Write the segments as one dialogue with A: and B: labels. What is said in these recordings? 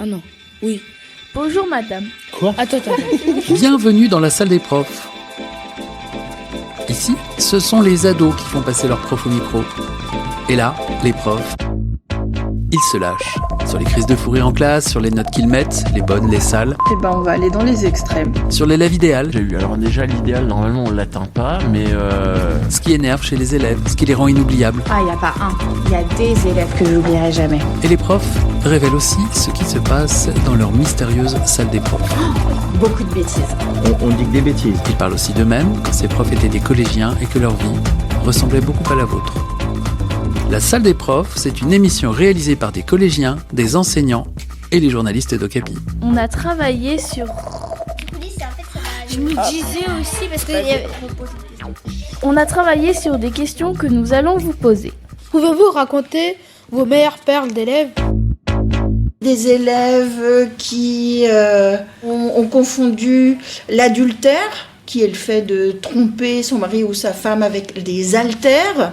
A: Ah non, oui.
B: Bonjour madame.
C: Quoi ?
A: Attends.
D: Bienvenue dans la salle des profs. Ici, ce sont les ados qui font passer leurs profs au micro. Et là, les profs, ils se lâchent. Sur les crises de fou rire en classe, sur les notes qu'ils mettent, les bonnes, les sales.
E: Eh ben, on va aller dans les extrêmes.
D: Sur l'élève idéal.
C: J'ai eu. Alors déjà, l'idéal, normalement, on l'atteint pas, mais
D: Ce qui énerve chez les élèves, ce qui les rend inoubliables.
E: Ah, il n'y a pas un. Il y a des élèves que j'oublierai jamais.
D: Et les profs révèlent aussi ce qui se passe dans leur mystérieuse salle des profs.
E: Beaucoup de bêtises.
C: on dit que des bêtises.
D: Ils parlent aussi d'eux-mêmes, quand ces profs étaient des collégiens et que leur vie ressemblait beaucoup à la vôtre. La salle des profs, c'est une émission réalisée par des collégiens, des enseignants et les journalistes d'Ocapi.
B: On a travaillé sur...
F: Je me disais aussi parce que
B: On a travaillé sur des questions que nous allons vous poser.
A: Pouvez-vous raconter vos meilleures perles d'élèves ?
G: Des élèves qui ont confondu l'adultère, qui est le fait de tromper son mari ou sa femme avec des haltères,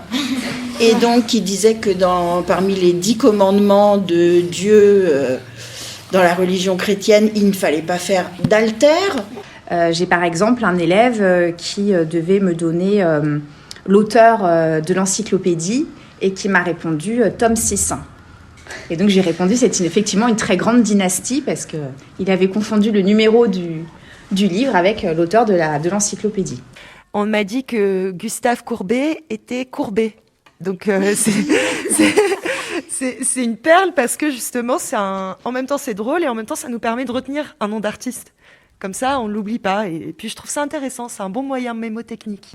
G: et donc qui disait que parmi les 10 commandements de Dieu dans la religion chrétienne, il ne fallait pas faire d'haltères.
E: J'ai par exemple un élève qui devait me donner l'auteur de l'encyclopédie et qui m'a répondu Tome 6. Et donc j'ai répondu c'est effectivement une très grande dynastie parce qu'il avait confondu le numéro du livre avec l'auteur de l'encyclopédie.
H: On m'a dit que Gustave Courbet était courbé. Donc c'est une perle parce que justement en même temps c'est drôle et en même temps ça nous permet de retenir un nom d'artiste. Comme ça on l'oublie pas et puis je trouve ça intéressant, c'est un bon moyen mémotechnique.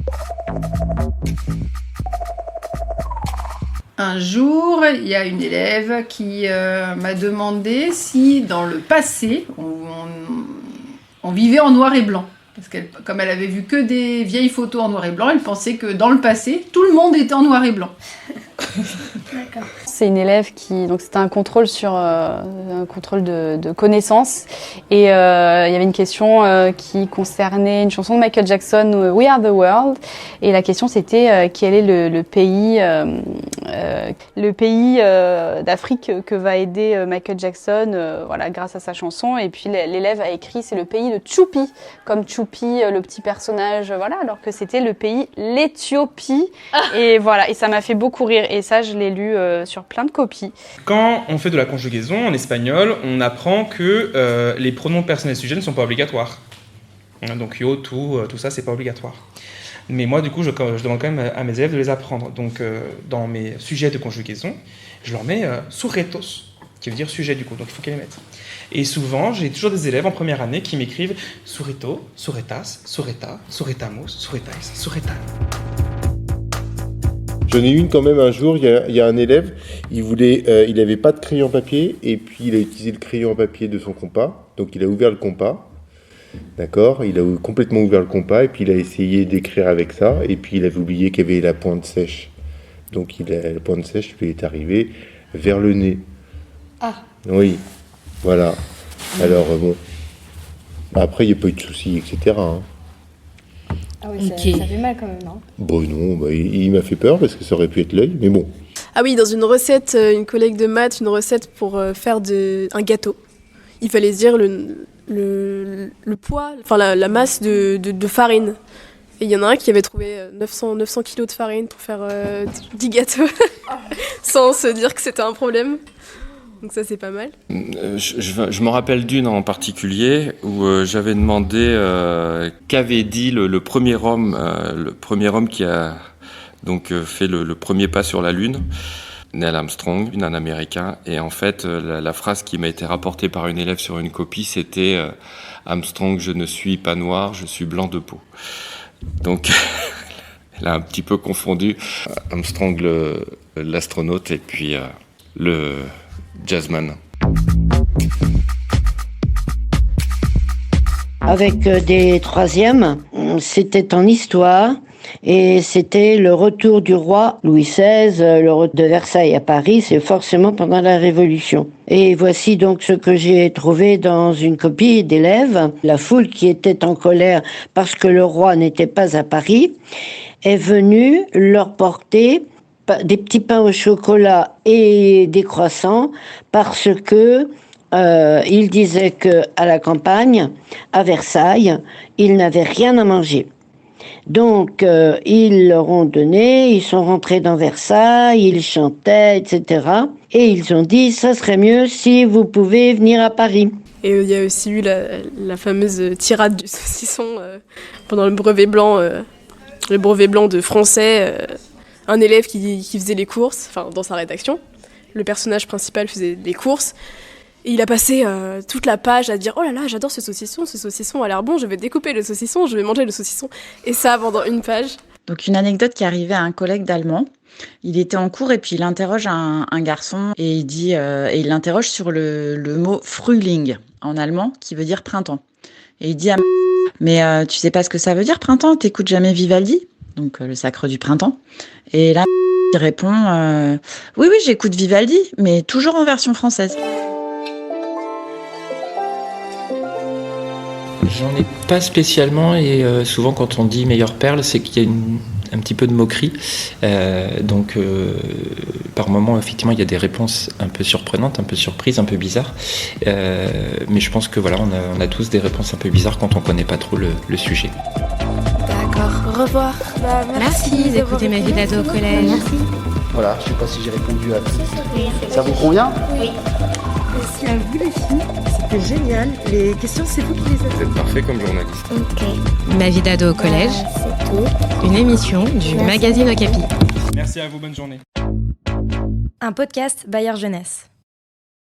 I: Un jour, il y a une élève qui m'a demandé si dans le passé on vivait en noir et blanc. Parce que comme elle avait vu que des vieilles photos en noir et blanc, elle pensait que dans le passé, tout le monde était en noir et blanc.
F: d'accord.
J: C'est une élève donc c'était un contrôle un contrôle de connaissances et il y avait une question qui concernait une chanson de Michael Jackson, We Are the World, et la question c'était quel est le pays d'Afrique que va aider Michael Jackson grâce à sa chanson, et puis l'élève a écrit c'est le pays de Choupi, comme Choupi le petit personnage, alors que c'était le pays l'Éthiopie. Et ça m'a fait beaucoup rire, et ça je l'ai lu sur plein de copies.
K: Quand on fait de la conjugaison en espagnol, on apprend que les pronoms personnels sujets ne sont pas obligatoires. Donc yo, tout ça, c'est pas obligatoire. Mais moi, du coup, je demande quand même à mes élèves de les apprendre. Donc, dans mes sujets de conjugaison, je leur mets sujetos, qui veut dire sujet du coup, donc il faut qu'ils les mettent. Et souvent, j'ai toujours des élèves en première année qui m'écrivent surito, suretas, sureta, suretamos, suretais, suretan.
L: J'en ai une quand même un jour, il y a un élève, il avait pas de crayon papier, et puis il a utilisé le crayon à papier de son compas, donc il a ouvert le compas, d'accord, il a complètement ouvert le compas, et puis il a essayé d'écrire avec ça, et puis il avait oublié qu'il y avait la pointe sèche, donc la pointe sèche lui est arrivée vers le nez.
A: Ah.
L: Oui, voilà. Alors bon, après il n'y a pas eu de soucis, etc.
F: Ah oui, ça fait mal quand même, non ?
L: Bon non, il m'a fait peur parce que ça aurait pu être l'œil, mais bon.
M: Ah oui, dans une recette, une collègue de maths, une recette pour faire un gâteau. Il fallait se dire le poids, enfin la masse de farine. Et il y en a un qui avait trouvé 900 kilos de farine pour faire 10 gâteaux, sans se dire que c'était un problème. Donc ça, c'est pas mal.
N: Je me rappelle d'une en particulier où j'avais demandé qu'avait dit le premier homme qui a donc fait le premier pas sur la Lune, Neil Armstrong, un Américain. Et en fait, la phrase qui m'a été rapportée par une élève sur une copie, c'était Armstrong, je ne suis pas noir, je suis blanc de peau. Donc, elle a un petit peu confondu Armstrong, l'astronaute, et puis le jazzman.
O: Avec des troisièmes, c'était en histoire et c'était le retour du roi Louis XVI, le retour de Versailles à Paris, c'est forcément pendant la Révolution. Et voici donc ce que j'ai trouvé dans une copie d'élèves. La foule qui était en colère parce que le roi n'était pas à Paris est venue leur porter des petits pains au chocolat et des croissants parce que il disait qu'à la campagne, à Versailles, ils n'avaient rien à manger. Donc, ils leur ont donné, ils sont rentrés dans Versailles, ils chantaient, etc. Et ils ont dit, ça serait mieux si vous pouvez venir à Paris.
M: Et il y a aussi eu la fameuse tirade du saucisson pendant le brevet blanc de français. Un élève qui faisait les courses, enfin dans sa rédaction. Le personnage principal faisait des courses. Et il a passé toute la page à dire « Oh là là, j'adore ce saucisson a l'air bon, je vais découper le saucisson, je vais manger le saucisson. » Et ça pendant une page.
P: Donc une anecdote qui est arrivée à un collègue d'allemand. Il était en cours et puis il interroge un garçon et il l'interroge sur le mot Frühling en allemand qui veut dire printemps. Et il dit à mais tu sais pas ce que ça veut dire printemps, t'écoutes jamais Vivaldi, donc le sacre du printemps. Et là il répond oui j'écoute Vivaldi mais toujours en version française.
Q: J'en ai pas spécialement et souvent quand on dit meilleure perle, c'est qu'il y a un petit peu de moquerie. Donc par moments, effectivement, il y a des réponses un peu surprenantes, un peu surprises, un peu bizarres. Mais je pense que voilà, on a tous des réponses un peu bizarres quand on connaît pas trop le sujet.
R: D'accord, au revoir. Merci d'écouter Ma vie d'ado au collège. Merci.
S: Voilà, je sais pas si j'ai répondu à tout. Ça vous convient? Oui.
T: Merci à vous les filles, c'était génial. Les questions, c'est vous qui les avez.
N: Vous êtes parfait comme journaliste.
R: Ok. Ma vie d'ado au collège, c'est tout. Une émission du magazine Okapi.
K: Merci à vous, bonne journée.
U: Un podcast Bayard Jeunesse.